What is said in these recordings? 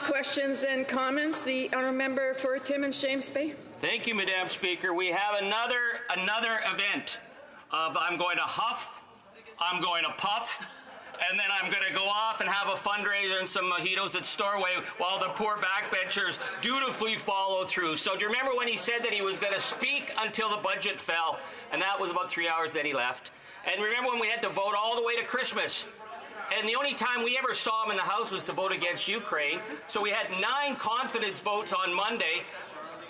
questions and comments. The honourable member for Timmins James Bay. Thank you, Madam Speaker. We have another event of I'm going to huff, I'm going to puff, and then I'm going to go off and have a fundraiser and some mojitos at Storway while the poor backbenchers dutifully follow through. So do you remember when he said that he was going to speak until the budget fell? And that was about 3 hours, then he left. And remember when we had to vote all the way to Christmas? And the only time we ever saw him in the House was to vote against Ukraine. So we had 9 confidence votes on Monday.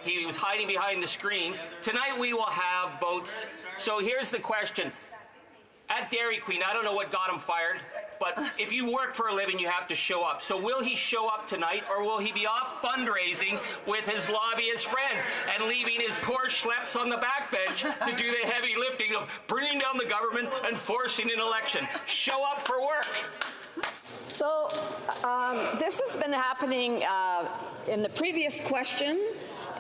He was hiding behind the screen. Tonight we will have votes. So here's the question. At Dairy Queen, I don't know what got him fired, but if you work for a living, you have to show up. So will he show up tonight, or will he be off fundraising with his lobbyist friends and leaving his poor schleps on the backbench to do the heavy lifting of bringing down the government and forcing an election? Show up for work. So this has been happening in the previous question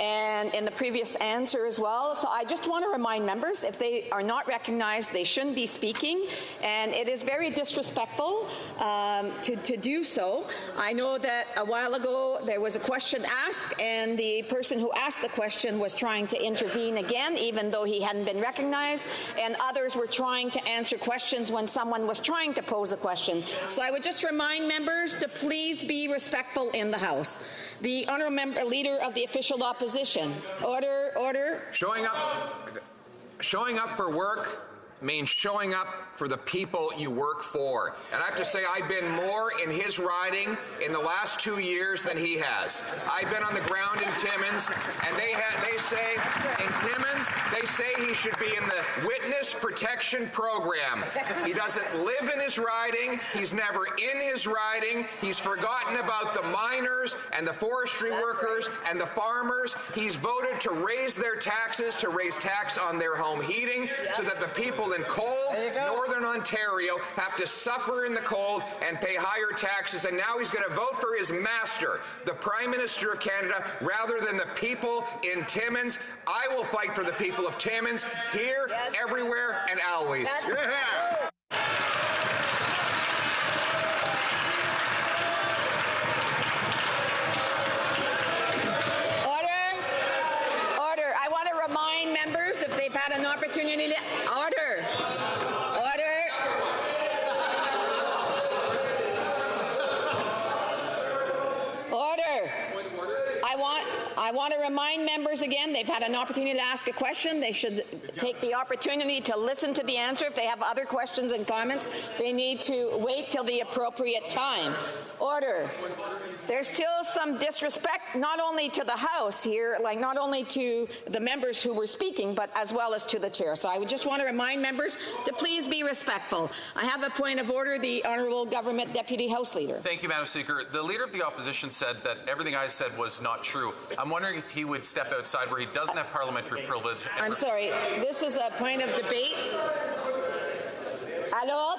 and in the previous answer as well. So I just want to remind members, if they are not recognized, they shouldn't be speaking, and it is very disrespectful to do so. I know that a while ago there was a question asked, and the person who asked the question was trying to intervene again, even though he hadn't been recognized, and others were trying to answer questions when someone was trying to pose a question. So I would just remind members to please be respectful in the House. The honourable leader of the official opposition. Order, order. Showing up for work means showing up for the people you work for. And I have to say, I've been more in his riding in the last 2 years than he has. I've been on the ground in Timmins, and they say in Timmins, they say he should be in the witness protection program. He doesn't live in his riding. He's never in his riding. He's forgotten about the miners and the forestry workers and the farmers. He's voted to raise their taxes, to raise tax on their home heating, so that the people in cold Northern Ontario have to suffer in the cold and pay higher taxes, and now he's going to vote for his master, the Prime Minister of Canada, rather than the people in Timmins. I will fight for the people of Timmins, here, everywhere, and always. Order. I want to remind members, if they've had an opportunity to... Order. I want to remind members again, they've had an opportunity to ask a question. They should take the opportunity to listen to the answer. If they have other questions and comments, they need to wait till the appropriate time. Order. There's still some disrespect, not only to the House here, like not only to the members who were speaking, but as well as to the chair. So I would just want to remind members to please be respectful. I have a point of order. The Honourable Government Deputy House Leader. Thank you, Madam Speaker. The Leader of the Opposition said that everything I said was not true. I'm wondering if he would step outside where he doesn't have parliamentary privilege. I'm sorry. This is a point of debate. Alors,